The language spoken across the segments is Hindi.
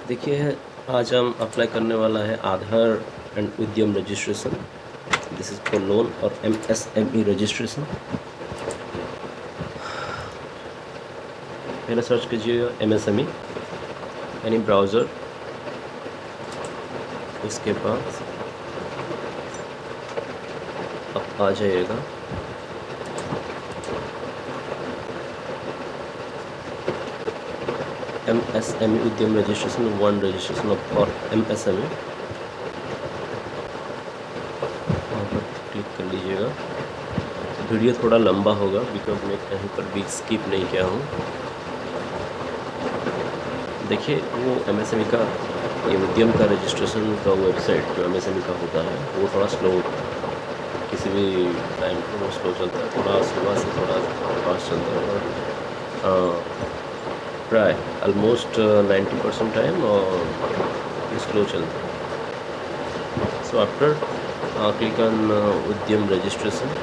देखिए, आज हम अप्लाई करने वाला है आधार एंड उद्यम registration. This is for loan और एमएसएमई रजिस्ट्रेशन। पहले सर्च कीजिएगा एमएसएमई यानी ब्राउज़र। उसके बाद आप आ जाइएगा एमएसएमई उद्यम registration one registration for MSME, वहाँ पर क्लिक कर लीजिएगा। वीडियो थोड़ा लंबा होगा बिकॉज मैं कहीं पर भी स्किप नहीं किया हूँ। देखिए, वो एमएसएमई का ये उद्यम का रजिस्ट्रेशन का वेबसाइट जो एमएसएमई का होता है वो थोड़ा स्लो होता है। किसी भी टाइम पर वो स्लो चलता है, थोड़ा सुबह से थोड़ा फास्ट चलता है और प्राय ऑलमोस्ट 90% टाइम और स्लो चलता है। सो आफ्टर click on उद्यम registration,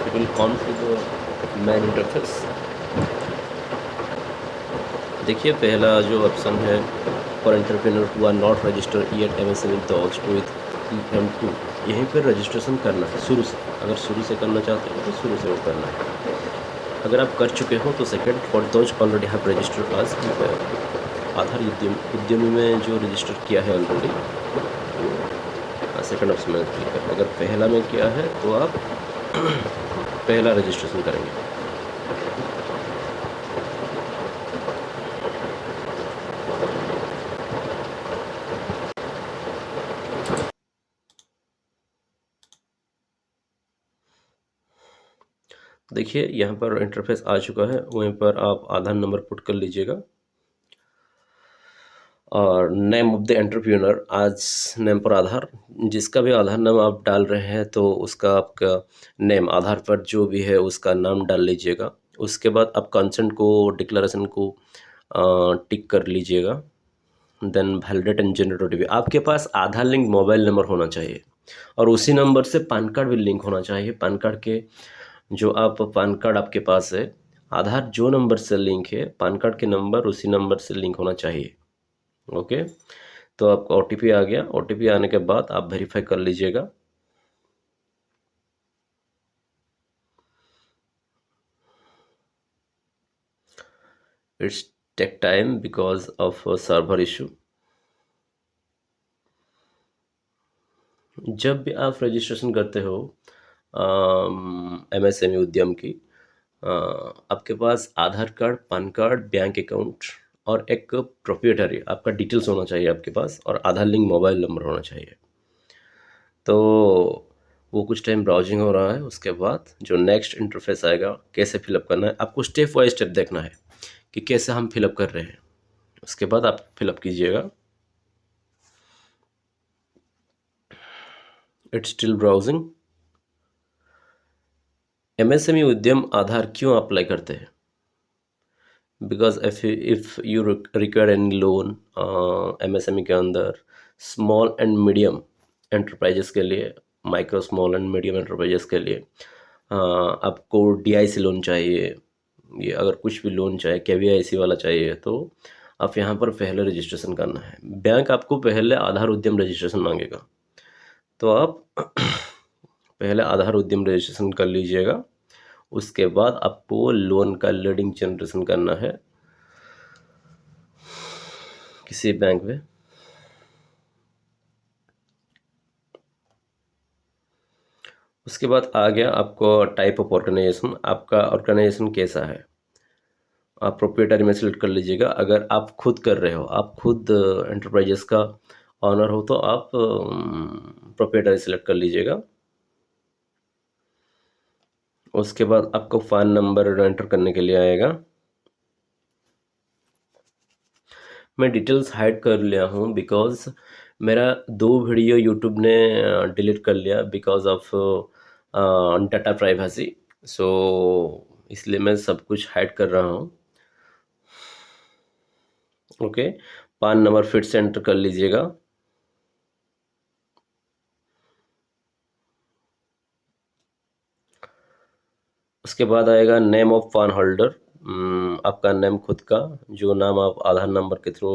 it will come to the main interface। देखिए, पहला जो ऑप्शन है for entrepreneur who are not registered yet MSME docs with EM2, यहीं पर रजिस्ट्रेशन करना है शुरू से। अगर शुरू से करना चाहते हो तो शुरू से वो करना है। अगर आप कर चुके हो तो second for those already have registered आज आधार उद्यमी में जो रजिस्टर किया है ऑलरेडी, सेकंड ऑप्शन में क्लिक करें। अगर पहला में किया है तो आप पहला रजिस्ट्रेशन करेंगे। देखिए, यहाँ पर इंटरफेस आ चुका है। वहीं पर आप आधार नंबर पुट कर लीजिएगा और नेम ऑफ द एंटरप्रेन्योर आज नेम पर आधार, जिसका भी आधार नाम आप डाल रहे हैं तो उसका आपका नेम आधार पर जो भी है उसका नाम डाल लीजिएगा। उसके बाद आप कंसेंट को डिक्लेरेशन को टिक कर लीजिएगा। Then validate and generate OTP। आपके पास आधार लिंक मोबाइल नंबर होना चाहिए और उसी नंबर से पैन कार्ड भी लिंक होना चाहिए। पैन कार्ड के जो आप पैन कार्ड आपके पास है, आधार जो नंबर से लिंक है पैन कार्ड के नंबर उसी नंबर से लिंक होना चाहिए। ओके, तो आपका OTP आ गया। OTP आने के बाद आप वेरीफाई कर लीजिएगा। It's take time because of server issue. जब भी आप रजिस्ट्रेशन करते हो MSME उद्यम की, आपके पास Aadhaar card, PAN card, bank account और एक प्रोप्रिएटरी आपका डिटेल्स होना चाहिए आपके पास, और आधार लिंक मोबाइल नंबर होना चाहिए। तो वो कुछ टाइम ब्राउजिंग हो रहा है। उसके बाद जो नेक्स्ट इंटरफेस आएगा, कैसे फिलअप करना है, आपको स्टेप बाय स्टेप देखना है कि कैसे हम फिलअप कर रहे हैं। उसके बाद आप फिलअप कीजिएगा। It's still browsing. MSME उद्यम आधार क्यों अप्लाई करते हैं? Because if you require any loan MSME के अंदर, स्मॉल एंड मीडियम एंटरप्राइजेस के लिए, micro small and medium enterprises के लिए आपको DIC लोन चाहिए, ये अगर कुछ भी लोन चाहिए, KVIC वाला चाहिए, तो आप यहाँ पर पहले रजिस्ट्रेशन करना है। बैंक आपको पहले आधार उद्यम रजिस्ट्रेशन मांगेगा, तो आप पहले आधार उद्यम रजिस्ट्रेशन कर लीजिएगा। उसके बाद आपको लोन का लीडिंग जनरेशन करना है किसी बैंक में। उसके बाद आ गया आपको टाइप ऑफ ऑर्गेनाइजेशन, आपका ऑर्गेनाइजेशन कैसा है, आप प्रोप्रिएटरी में सेलेक्ट कर लीजिएगा। अगर आप खुद कर रहे हो, आप खुद एंटरप्राइजेस का ऑनर हो, तो आप प्रोप्रिएटरी सेलेक्ट कर लीजिएगा। उसके बाद आपको फ़ोन नंबर एंटर करने के लिए आएगा। मैं डिटेल्स हाइड कर लिया हूँ बिकॉज मेरा 2 वीडियो यूट्यूब ने डिलीट कर लिया बिकॉज ऑफ डाटा प्राइवेसी। सो इसलिए मैं सब कुछ हाइड कर रहा हूँ। ओके, पान नंबर फिर से एंटर कर लीजिएगा। उसके बाद आएगा नेम ऑफ पान होल्डर। आपका नेम खुद का, जो नाम आप आधार नंबर के थ्रू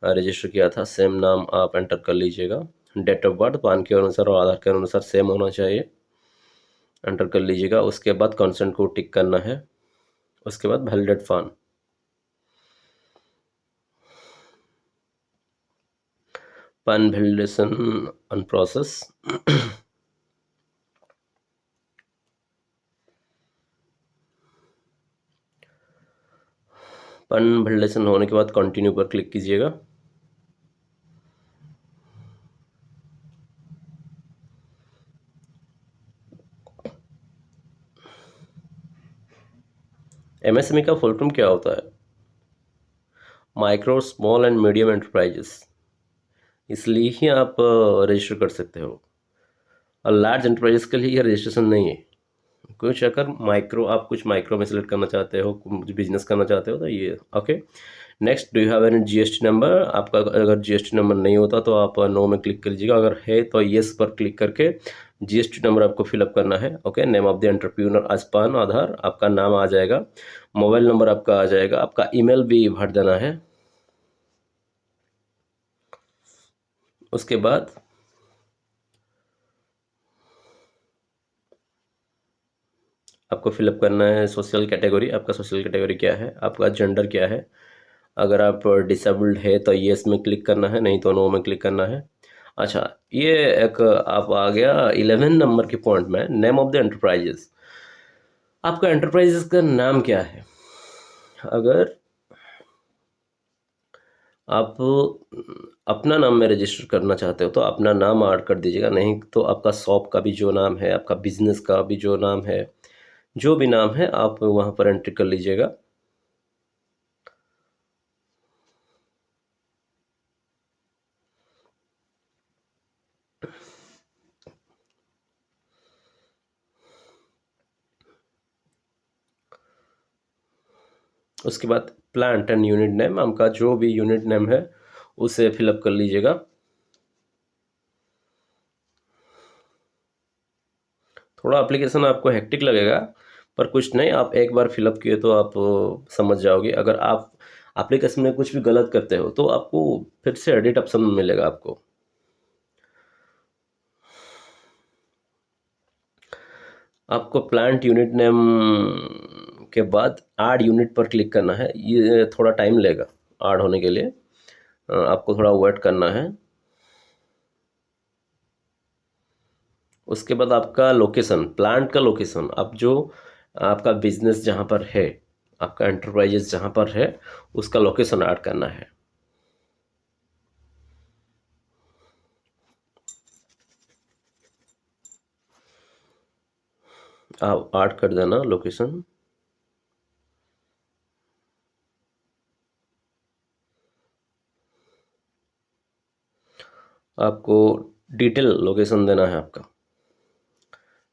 रजिस्टर किया था सेम नाम आप एंटर कर लीजिएगा। डेट ऑफ बर्थ पान के अनुसार और आधार के अनुसार सेम होना चाहिए, एंटर कर लीजिएगा। उसके बाद कंसेंट को टिक करना है। उसके बाद validate fund, fund validation on process. Fund validation होने के बाद कंटिन्यू पर क्लिक कीजिएगा। एमएसएमई का फुल फॉर्म क्या होता है? Micro small and medium enterprises, इसलिए ही आप रजिस्टर कर सकते हो। और लार्ज एंटरप्राइजेस के लिए ये रजिस्ट्रेशन नहीं है। कुछ अगर माइक्रो, आप कुछ माइक्रो में सेलेक्ट करना चाहते हो, कुछ बिजनेस करना चाहते हो तो ये okay. Next, do you have any GST number? आपका अगर जीएसटी नंबर नहीं होता तो आप नो में क्लिक कर लीजिएगा, अगर है तो येस पर क्लिक करके जीएसटी नंबर आपको फिलअप करना है। Okay, name of the entrepreneur आज पान आधार, आपका नाम आ जाएगा, मोबाइल नंबर आपका आ जाएगा, आपका ईमेल भी भर देना है। उसके बाद आपको फिलअप करना है सोशल कैटेगरी, आपका सोशल कैटेगरी क्या है, आपका जेंडर क्या है। अगर आप डिसेबल्ड है तो येस में क्लिक करना है, नहीं तो नो में क्लिक करना है। अच्छा, ये एक आप आ गया 11 नंबर के पॉइंट में, नेम ऑफ द एंटरप्राइजेस। आपका एंटरप्राइजेस का नाम क्या है? अगर आप अपना नाम में रजिस्टर करना चाहते हो तो अपना नाम ऐड कर दीजिएगा, नहीं तो आपका शॉप का भी जो नाम है, आपका बिजनेस का भी जो नाम है, जो भी नाम है आप वहाँ पर एंट्री कर लीजिएगा। उसके बाद प्लांट एंड यूनिट नेम, आपका जो भी यूनिट नेम है उसे फिलअप कर लीजिएगा। थोड़ा एप्लीकेशन आपको हेक्टिक लगेगा, पर कुछ नहीं, आप एक बार फिलअप किए तो आप समझ जाओगे। अगर आप एप्लीकेशन में कुछ भी गलत करते हो तो आपको फिर से एडिट ऑप्शन मिलेगा आपको। आपको प्लांट यूनिट नेम के बाद ऐड यूनिट पर क्लिक करना है। ये थोड़ा टाइम लेगा ऐड होने के लिए, आपको थोड़ा वेट करना है। उसके बाद आपका लोकेशन, प्लांट का लोकेशन, आप जो आपका बिजनेस जहाँ पर है, आपका एंटरप्राइजेस जहाँ पर है उसका लोकेशन ऐड करना है। आप ऐड कर देना लोकेशन। आपको डिटेल लोकेशन देना है, आपका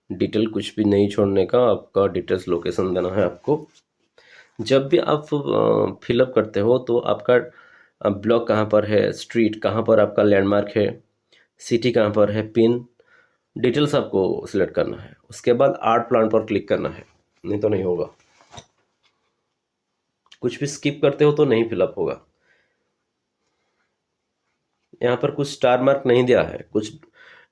डिटेल कुछ भी नहीं छोड़ने का, आपका डिटेल्स लोकेशन देना है आपको। जब भी आप फिलअप करते हो तो आपका ब्लॉक कहाँ पर है, स्ट्रीट कहाँ पर, आपका लैंडमार्क है, सिटी कहाँ पर है, पिन डिटेल्स आपको सिलेक्ट करना है। उसके बाद आर्ट प्लान पर क्लिक करना है, नहीं तो नहीं होगा। कुछ भी स्किप करते हो तो नहीं फिलअप होगा। यहाँ पर कुछ स्टार मार्क नहीं दिया है, कुछ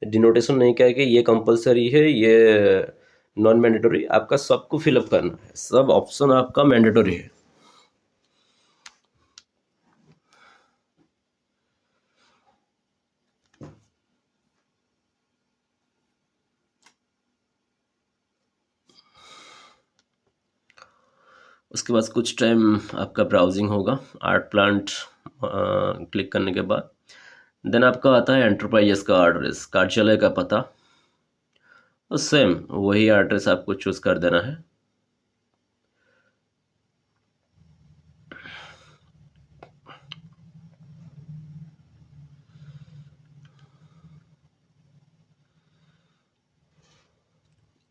डिनोटेशन नहीं किया है कि ये कंपलसरी है, ये नॉन मैंडेटरी। आपका सबको फिलअप करना है, सब ऑप्शन आपका मैंडेटरी है। उसके बाद कुछ टाइम आपका ब्राउजिंग होगा। आर्ट प्लांट क्लिक करने के बाद देन आपका आता है एंटरप्राइजेस का एड्रेस, कार्यालय का पता, और सेम वही एड्रेस आपको चूज कर देना है।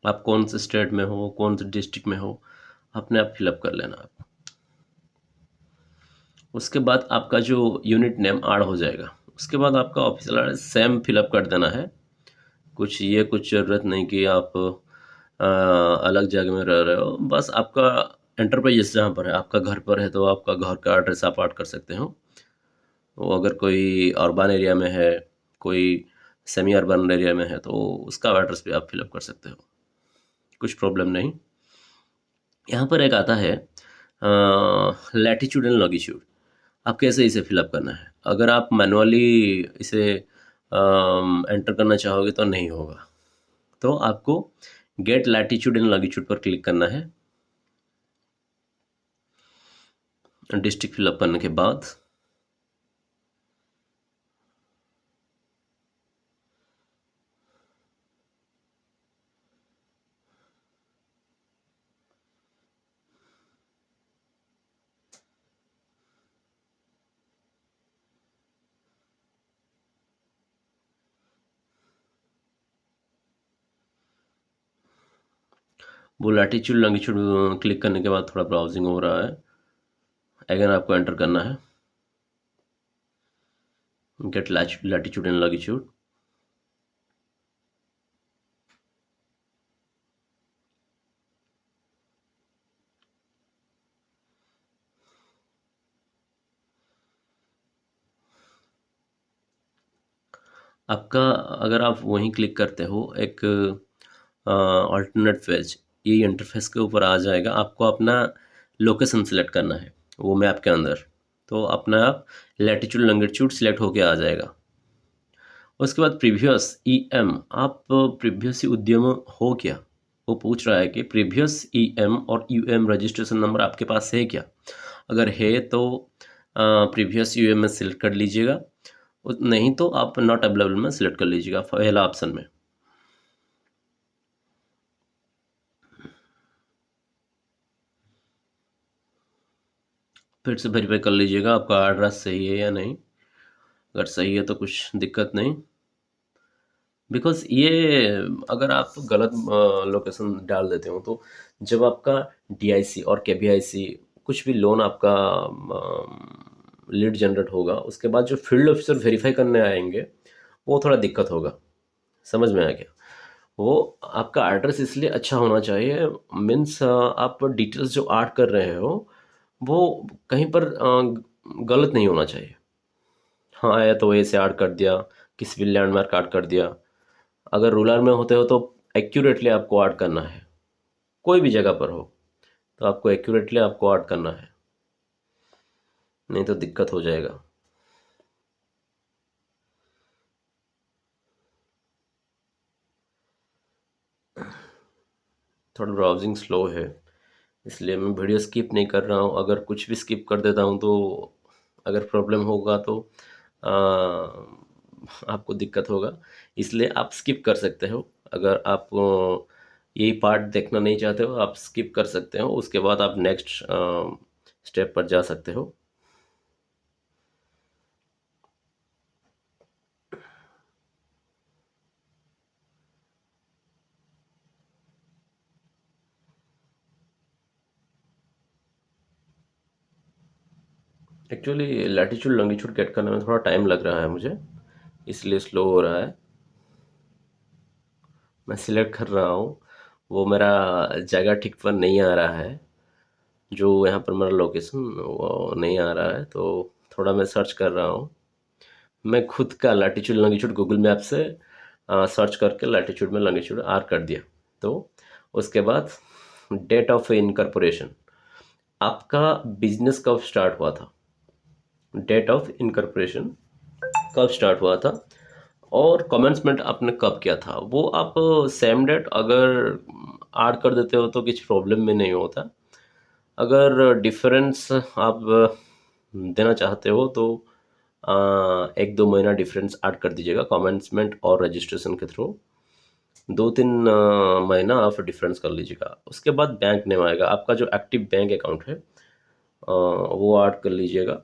आप कौन से स्टेट में हो, कौन से डिस्ट्रिक्ट में हो, अपने आप फिलअप कर लेना आप। उसके बाद आपका जो यूनिट नेम ऐड हो जाएगा। उसके बाद आपका ऑफिशियल एड्रेस सेम फिलअप कर देना है। कुछ ज़रूरत नहीं कि आप अलग जगह में रह रहे हो, बस आपका एंटरप्राइजेस जहाँ पर है, आपका घर पर है तो आपका घर का एड्रेस आप ऐड कर सकते हो। वो अगर कोई अर्बन एरिया में है, कोई सेमी अर्बन एरिया में है, तो उसका एड्रेस भी आप फिलअप कर सकते हो, कुछ प्रॉब्लम नहीं। यहाँ पर एक आता है लैटिट्यूड एंड लॉन्गिट्यूड। आप कैसे इसे फिलअप करना है। अगर आप मैनुअली इसे एंटर करना चाहोगे तो नहीं होगा, तो आपको गेट लैटिट्यूड एंड लॉन्गिट्यूड पर क्लिक करना है। डिस्ट्रिक्ट फिलअप करने के बाद वो लैटिट्यूड लॉन्गिट्यूड क्लिक करने के बाद थोड़ा ब्राउजिंग हो रहा है। अगेन आपको एंटर करना है गेट लैटिट्यूड एंड लॉन्गिट्यूड। आपका अगर आप वहीं क्लिक करते हो एक अल्टरनेट पेज, ये इंटरफेस के ऊपर आ जाएगा। आपको अपना लोकेशन सिलेक्ट करना है वो मैप के अंदर, तो अपना आप लैटिट्यूड लॉन्गिट्यूड सिलेक्ट होके आ जाएगा। उसके बाद प्रीवियस ईएम, आप प्रीवियस उद्यम हो क्या, वो पूछ रहा है कि प्रीवियस ईएम और यूएम रजिस्ट्रेशन नंबर आपके पास है क्या। अगर है तो प्रीवियस यूएम में सिलेक्ट कर लीजिएगा, नहीं तो आप नॉट अवेलेबल में सिलेक्ट कर लीजिएगा पहला ऑप्शन में। फिर से वेरीफाई कर लीजिएगा आपका एड्रेस सही है या नहीं। अगर सही है तो कुछ दिक्कत नहीं, बिकॉज ये अगर आप गलत लोकेशन डाल देते हो तो जब आपका डीआईसी और केबीआईसी कुछ भी लोन आपका लीड जनरेट होगा, उसके बाद जो फील्ड ऑफिसर वेरीफाई करने आएंगे वो थोड़ा दिक्कत होगा। समझ में आ गया। वो आपका एड्रेस इसलिए अच्छा होना चाहिए, मीन्स आप डिटेल्स जो ऐड कर रहे हो वो कहीं पर गलत नहीं होना चाहिए। हाँ, आया तो ऐसे ऐड कर दिया, किसी भी लैंडमार्क ऐड कर दिया। अगर रूरल में होते हो तो एक्यूरेटली आपको ऐड करना है, कोई भी जगह पर हो तो आपको एक्यूरेटली आपको ऐड करना है, नहीं तो दिक्कत हो जाएगा। थोड़ा ब्राउजिंग स्लो है इसलिए मैं वीडियो स्किप नहीं कर रहा हूँ। अगर कुछ भी स्किप कर देता हूँ तो अगर प्रॉब्लम होगा तो आ, आपको दिक्कत होगा, इसलिए आप स्किप कर सकते हो। अगर आप यही पार्ट देखना नहीं चाहते हो आप स्किप कर सकते हो, उसके बाद आप नेक्स्ट स्टेप पर जा सकते हो। एक्चुअली लैटिट्यूड लॉन्गिट्यूड गेट करने में थोड़ा टाइम लग रहा है मुझे, इसलिए स्लो हो रहा है। मैं सिलेक्ट कर रहा हूँ, वो मेरा जगह ठीक पर नहीं आ रहा है, जो यहाँ पर मेरा लोकेशन वो नहीं आ रहा है, तो थोड़ा मैं सर्च कर रहा हूँ। मैं खुद का लैटिट्यूड लॉन्गिट्यूड गूगल मैप से सर्च करके लैटिट्यूड में लॉन्गिट्यूड आर कर दिया। तो उसके बाद डेट ऑफ इनकॉर्पोरेशन, आपका बिजनेस कब स्टार्ट हुआ था, डेट ऑफ इनकॉर्पोरेशन कब स्टार्ट हुआ था, और कमेंसमेंट आपने कब किया था, वो आप सेम डेट अगर ऐड कर देते हो तो कुछ प्रॉब्लम में नहीं होता। अगर डिफरेंस आप देना चाहते हो तो एक दो महीना डिफरेंस ऐड कर दीजिएगा कमेंसमेंट और रजिस्ट्रेशन के थ्रू। 2-3 महीना आप डिफरेंस कर लीजिएगा। उसके बाद बैंक नेम आएगा, आपका जो एक्टिव बैंक अकाउंट है वो ऐड कर लीजिएगा।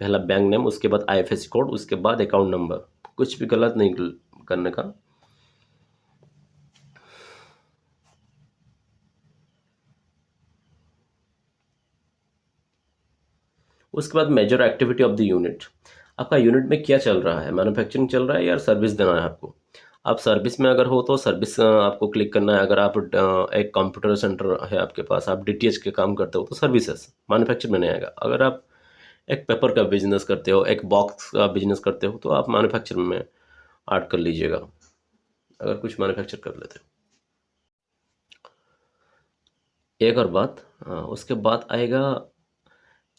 पहला बैंक नेम, उसके बाद आईएफएससी कोड, उसके बाद अकाउंट नंबर। कुछ भी गलत नहीं करने का। उसके बाद major activity of the unit, आपका यूनिट में क्या चल रहा है, मैन्युफैक्चरिंग चल रहा है या सर्विस देना है आपको। आप सर्विस में अगर हो तो सर्विस आपको क्लिक करना है। अगर आप एक कंप्यूटर सेंटर है आपके पास, आप डीटीएच के काम करते हो तो सर्विसेज, मैन्युफैक्चर में नहीं आएगा। अगर आप एक पेपर का बिजनेस करते हो, एक बॉक्स का बिजनेस करते हो, तो आप मैन्युफैक्चर में ऐड कर लीजिएगा, अगर कुछ मैन्युफैक्चर कर लेते हो। एक और बात, उसके बाद आएगा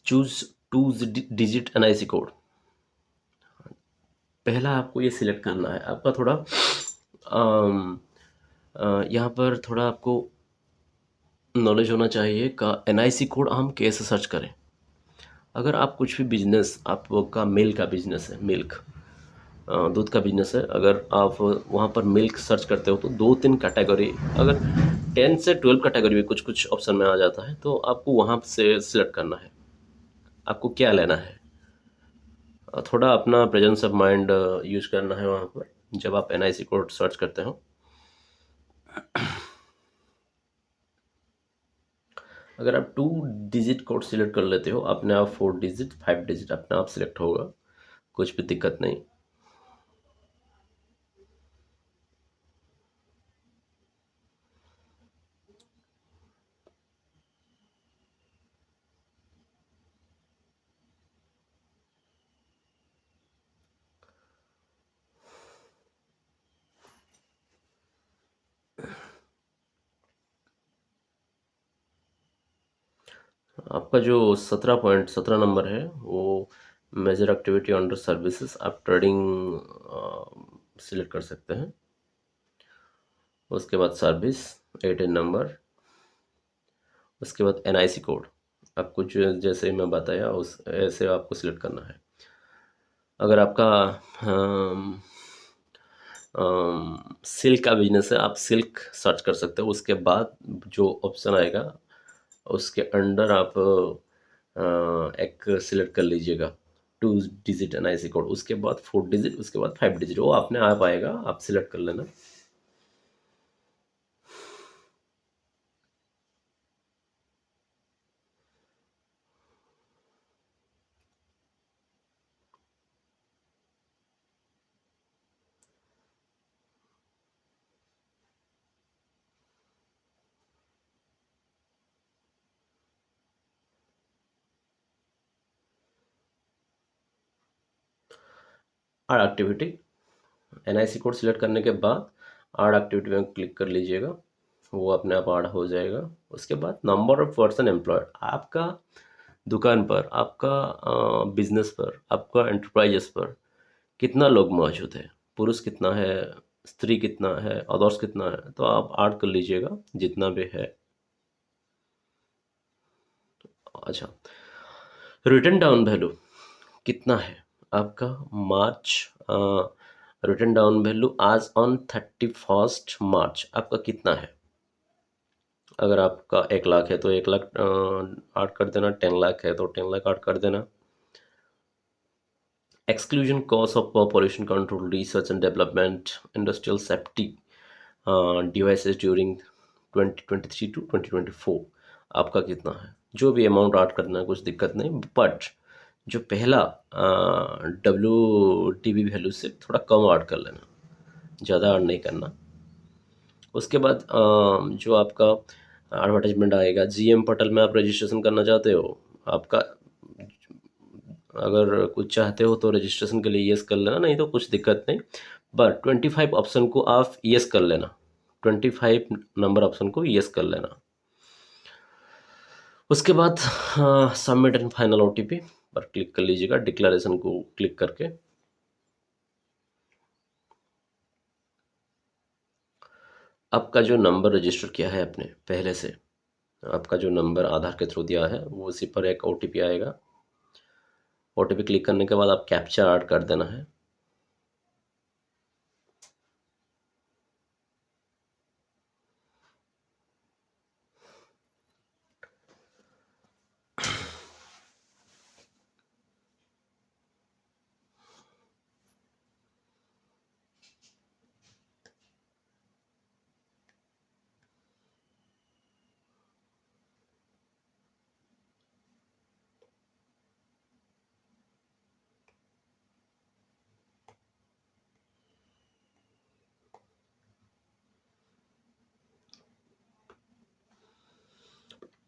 choose two digit NIC code. पहला आपको ये सिलेक्ट करना है। आपका थोड़ा यहाँ पर थोड़ा आपको नॉलेज होना चाहिए का एनआईसी कोड हम कैसे सर्च करें। अगर आप कुछ भी बिजनेस, आपका मिल्क का बिजनेस है, मिल्क दूध का बिजनेस है, अगर आप वहाँ पर मिल्क सर्च करते हो तो 2-3 कैटेगरी, अगर 10 से 12 कैटेगरी में कुछ कुछ ऑप्शन में आ जाता है, तो आपको वहाँ से सिलेक्ट करना है आपको क्या लेना है। थोड़ा अपना प्रेजेंस ऑफ माइंड यूज करना है वहाँ पर जब आप एनआईसी कोड सर्च करते हो। अगर आप 2 डिजिट कोड सिलेक्ट कर लेते हो, अपने आप 4 डिजिट 5 डिजिट अपने आप सिलेक्ट होगा, कुछ भी दिक्कत नहीं। आपका जो 17.17 नंबर है वो मेजर एक्टिविटी अंडर सर्विसेज, आप ट्रेडिंग सिलेक्ट कर सकते हैं। उसके बाद सर्विस 18 नंबर, उसके बाद एनआईसी कोड, आपको जो जैसे मैं बताया उस ऐसे आपको सिलेक्ट करना है। अगर आपका सिल्क का बिजनेस है, आप सिल्क सर्च कर सकते हो। उसके बाद जो ऑप्शन आएगा उसके अंडर आप एक सिलेक्ट कर लीजिएगा 2 डिजिट एनआईसी कोड, उसके बाद 4 डिजिट, उसके बाद 5 डिजिट, वो अपने आप आएगा, आप सिलेक्ट कर लेना। आड एक्टिविटी, एनआईसी कोड सिलेक्ट करने के बाद आड एक्टिविटी में क्लिक कर लीजिएगा, वो अपने आप आड हो जाएगा। उसके बाद नंबर ऑफ पर्सन एम्प्लॉयड, आपका दुकान पर, आपका बिजनेस पर, आपका एंटरप्राइजेस पर कितना लोग मौजूद है, पुरुष कितना है, स्त्री कितना है, अदर्स कितना है, तो आप ऐड कर लीजिएगा जितना भी है। अच्छा, रिटन डाउन वैल्यू कितना है आपका, मार्च रिटन डाउन वैल्यू आज ऑन 31 मार्च आपका कितना है। अगर आपका 1 लाख है तो 1 लाख ऐड कर देना, 10 लाख है तो 10 लाख ऐड कर देना। Exclusion cost of pollution control, research and development, industrial safety devices during 2023 to 2024 आपका कितना है। जो भी अमाउंट ऐड करना है कुछ दिक्कत नहीं, बट जो पहला WTB वैल्यू से थोड़ा कम ऐड कर लेना, ज़्यादा ऐड नहीं करना। उसके बाद जो आपका एडवर्टाइजमेंट आएगा, जीएम पोर्टल में आप रजिस्ट्रेशन करना चाहते हो, आपका अगर कुछ चाहते हो तो रजिस्ट्रेशन के लिए यस कर लेना, नहीं तो कुछ दिक्कत नहीं, बट 25 ऑप्शन को आप यस कर लेना, 25 नंबर ऑप्शन को यस कर लेना। उसके बाद सबमिट एंड फाइनल ओटीपी पर क्लिक कर लीजिएगा, डिक्लेरेशन को क्लिक करके। आपका जो नंबर रजिस्टर किया है आपने पहले से, आपका जो नंबर आधार के थ्रू दिया है, वो उसी पर एक ओटीपी आएगा। ओटीपी क्लिक करने के बाद आप कैप्चा ऐड कर देना है।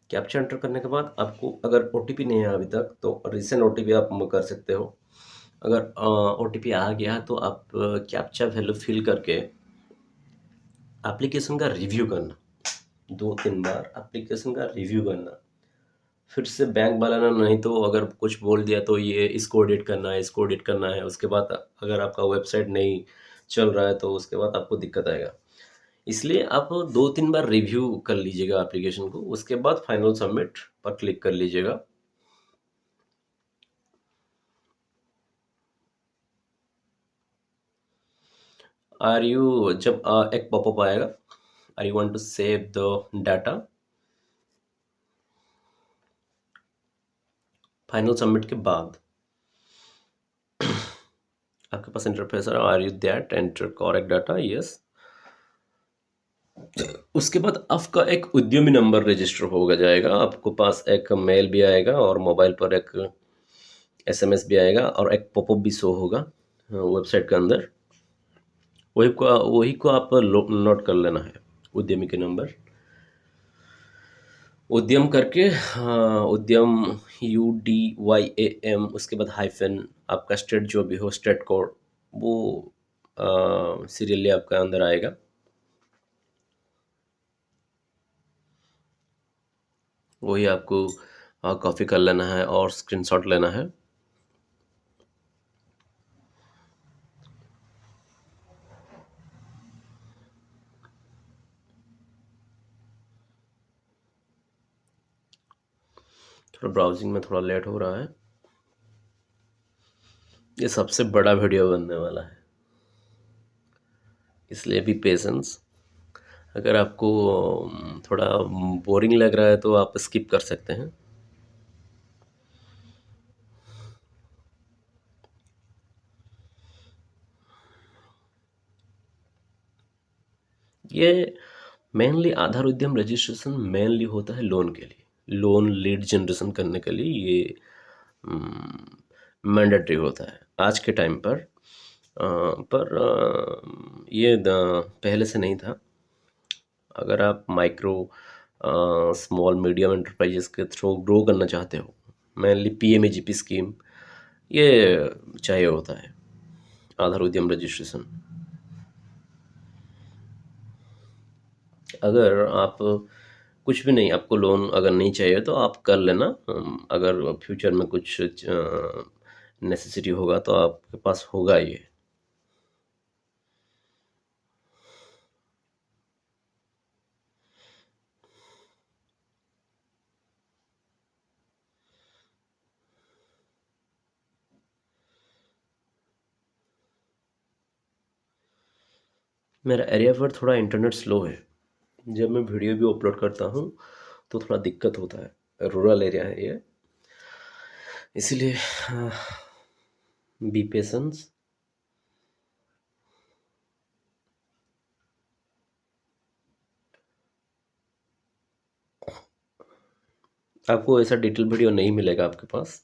कैप्चा एंटर करने के बाद आपको अगर ओटीपी नहीं है अभी तक तो रीसेंट ओटीपी आप कर सकते हो। अगर ओटीपी आ गया तो आप कैप्चा वैल्यू फिल करके एप्लीकेशन का रिव्यू करना, 2-3 बार एप्लीकेशन का रिव्यू करना। फिर से बैंक वाला ना, नहीं तो अगर कुछ बोल दिया तो ये इसको एडिट करना है, इसको एडिट करना है, उसके बाद अगर आपका वेबसाइट नहीं चल रहा है तो उसके बाद आपको दिक्कत आएगा। इसलिए आप 2-3 बार रिव्यू कर लीजिएगा एप्लीकेशन को, उसके बाद फाइनल सबमिट पर क्लिक कर लीजिएगा। आर यू जब एक पॉपअप आएगा, are you want to save the data, final submit के बाद आपके पास इंटरफेस है, are you that enter correct data, yes. उसके बाद आपका एक उद्यमी नंबर रजिस्टर होगा जाएगा, आपको पास एक मेल भी आएगा और मोबाइल पर एक एसएमएस भी आएगा और एक पॉपअप भी शो होगा वेबसाइट के अंदर। वही को आप नोट कर लेना है, उद्यमी के नंबर, उद्यम करके, हाँ उद्यम, UDYAM, उसके बाद हाइफन, आपका स्टेट जो भी हो, स्टेट कोड, वो सीरियली आपका अंदर आएगा। वही आपको कॉपी कर लेना है और स्क्रीनशॉट लेना है। थोड़ा ब्राउजिंग में थोड़ा लेट हो रहा है, ये सबसे बड़ा वीडियो बनने वाला है, इसलिए भी पेशेंस। अगर आपको थोड़ा बोरिंग लग रहा है तो आप स्किप कर सकते हैं। ये मेनली आधार उद्यम रजिस्ट्रेशन मेनली होता है लोन के लिए, लोन लीड जनरेशन करने के लिए ये मैंडेटरी होता है आज के टाइम पर। ये पहले से नहीं था। अगर आप माइक्रो स्मॉल मीडियम एंटरप्राइजेस के थ्रू ग्रो करना चाहते हो, मेनली PMAGP स्कीम ये चाहिए होता है, आधार उद्यम रजिस्ट्रेशन। अगर आप कुछ भी नहीं, आपको लोन अगर नहीं चाहिए तो आप कर लेना, अगर फ्यूचर में कुछ नेसेसिटी होगा तो आपके पास होगा ये। मेरा एरिया पर थोड़ा इंटरनेट स्लो है, जब मैं वीडियो भी अपलोड करता हूँ तो थोड़ा दिक्कत होता है, रूरल एरिया है ये, इसीलिए बी पेशेंस। आपको ऐसा डिटेल वीडियो नहीं मिलेगा आपके पास।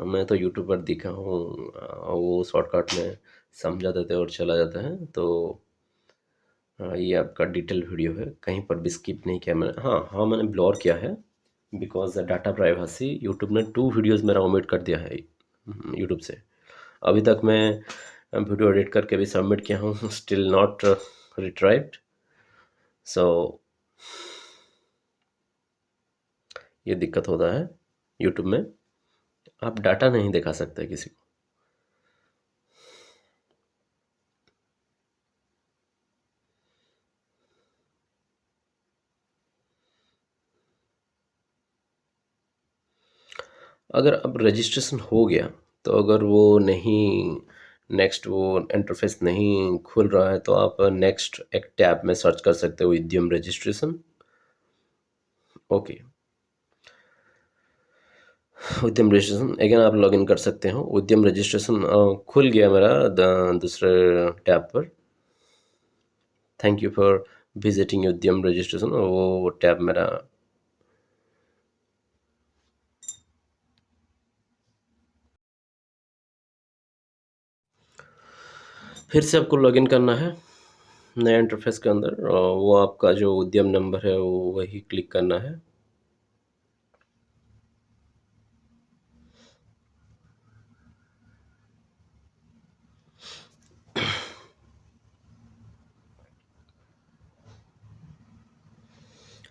मैं तो यूट्यूब पर देखा हूँ, वो शॉर्टकट में समझा देते हैं और चला जाता है, तो ये आपका डिटेल वीडियो है, कहीं पर भी स्किप नहीं किया मैंने। हाँ मैंने ब्लॉर किया है बिकॉज डाटा प्राइवेसी। यूट्यूब ने 2 वीडियोस मेरा ओमिट कर दिया है यूट्यूब से। अभी तक मैं वीडियो एडिट करके भी सबमिट किया हूँ, स्टिल नॉट रिट्राइव्ड। सो ये दिक्कत होता है यूट्यूब में, आप डाटा नहीं दिखा सकते किसी को। अगर अब रजिस्ट्रेशन हो गया तो अगर वो नहीं, नेक्स्ट वो इंटरफेस नहीं खुल रहा है तो आप नेक्स्ट एक टैब में सर्च कर सकते हो उद्यम रजिस्ट्रेशन। ओके, उद्यम रजिस्ट्रेशन अगेन आप लॉगिन कर सकते हो। उद्यम रजिस्ट्रेशन खुल गया मेरा दूसरे टैब पर। थैंक यू फॉर विजिटिंग उद्यम रजिस्ट्रेशन, वो टैब मेरा फिर से आपको लॉगिन करना है नया इंटरफेस के अंदर, और वो आपका जो उद्यम नंबर है वो वही क्लिक करना है।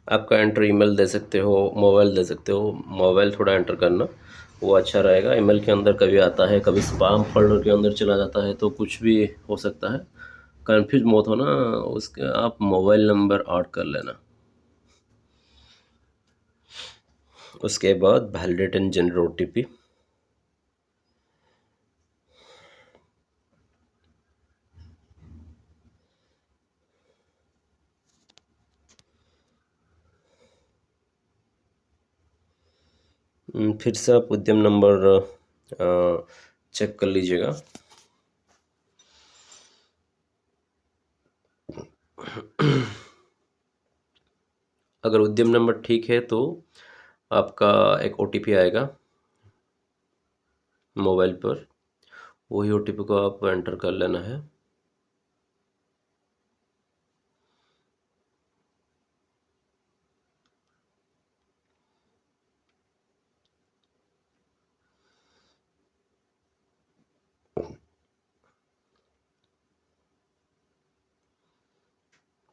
आपका एंटर ईमेल दे सकते हो, मोबाइल दे सकते हो। मोबाइल थोड़ा एंटर करना वो अच्छा रहेगा। ईमेल के अंदर कभी आता है, कभी स्पैम फ़ोल्डर के अंदर चला जाता है, तो कुछ भी हो सकता है। कन्फ्यूज़ मत होना, उसके आप मोबाइल नंबर ऐड कर लेना। उसके बाद वैलिडेट एंड जनरेट ओटीपी। फिर से आप उद्यम नंबर चेक कर लीजिएगा। अगर उद्यम नंबर ठीक है तो आपका एक ओटीपी आएगा मोबाइल पर, वही ओटीपी को आप एंटर कर लेना है।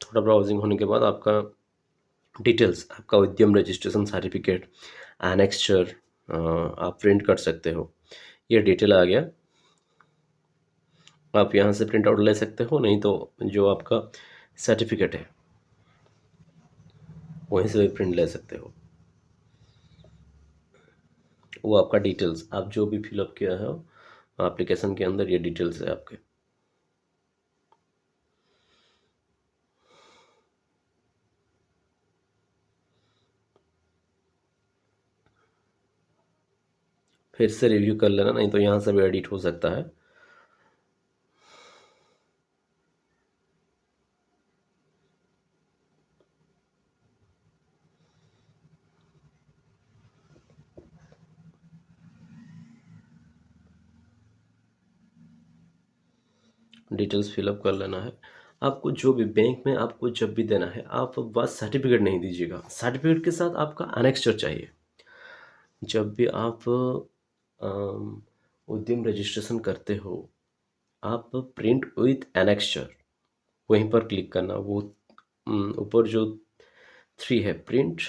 थोड़ा ब्राउजिंग होने के बाद आपका डिटेल्स, आपका उद्यम रजिस्ट्रेशन सर्टिफिकेट, एनेक्स्चर आप प्रिंट कर सकते हो। ये डिटेल आ गया। आप यहाँ से प्रिंट आउट ले सकते हो, नहीं तो जो आपका सर्टिफिकेट है वहीं से भी प्रिंट ले सकते हो। वो आपका डिटेल्स, आप जो भी फिलअप किया है एप्लीकेशन के अंदर, ये डिटेल्स है आपके। फिर से रिव्यू कर लेना, नहीं तो यहाँ से भी एडिट हो सकता है। डिटेल्स फिलअप कर लेना है। आपको जो भी बैंक में आपको जब भी देना है, आप बस सर्टिफिकेट नहीं दीजिएगा, सर्टिफिकेट के साथ आपका अनेक्स्चर चाहिए। जब भी आप उद्यम रजिस्ट्रेशन करते हो, आप प्रिंट विथ एनेक्स्चर वहीं पर क्लिक करना। वो ऊपर जो थ्री है प्रिंट,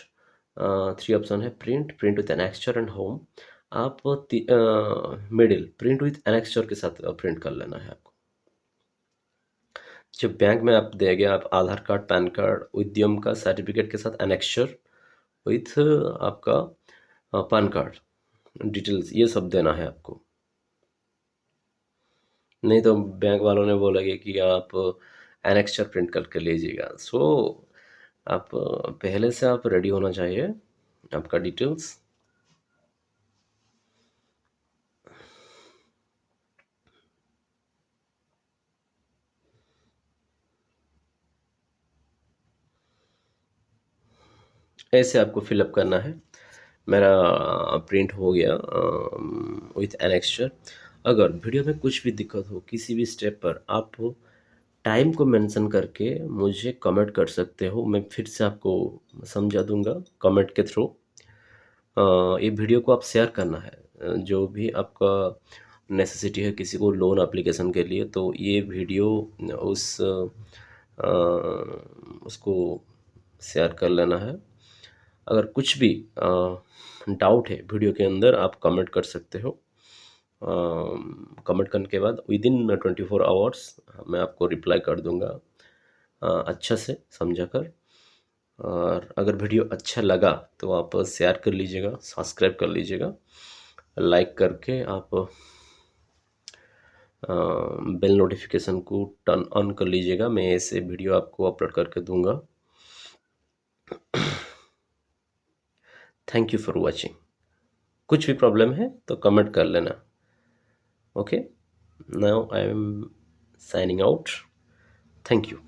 थ्री ऑप्शन है, print, print with annexure and home. आप मिडिल प्रिंट विथ एनेक्स्चर के साथ प्रिंट कर लेना है आपको। जब बैंक में आप देंगे, आप आधार कार्ड, पैन कार्ड, उद्यम का सर्टिफिकेट के साथ एनेक्स्चर विथ आपका पैन कार्ड डिटेल्स, ये सब देना है आपको। नहीं तो बैंक वालों ने बोलेंगे कि आप एनेक्स्चर प्रिंट करके लीजिएगा। सो आप पहले से आप रेडी होना चाहिए आपका डिटेल्स। ऐसे आपको फिलअप करना है। मेरा प्रिंट हो गया विथ एनेक्स्चर। अगर वीडियो में कुछ भी दिक्कत हो किसी भी स्टेप पर, आप टाइम को मेंशन करके मुझे कमेंट कर सकते हो, मैं फिर से आपको समझा दूंगा कमेंट के थ्रू। ये वीडियो को आप शेयर करना है। जो भी आपका नेसेसिटी है किसी को लोन एप्लीकेशन के लिए, तो ये वीडियो उस उसको शेयर कर लेना है। अगर कुछ भी डाउट है वीडियो के अंदर, आप कमेंट कर सकते हो। कमेंट करने के बाद विदिन 24 आवर्स मैं आपको रिप्लाई कर दूंगा अच्छा से समझा कर। और अगर वीडियो अच्छा लगा तो आप शेयर कर लीजिएगा, सब्सक्राइब कर लीजिएगा, लाइक करके आप बेल नोटिफिकेशन को टर्न ऑन कर लीजिएगा। मैं ऐसे वीडियो आपको अपलोड करके दूंगा। Thank you for watching. कुछ भी प्रॉब्लम है तो कमेंट कर लेना। Okay, now I am signing out. Thank you.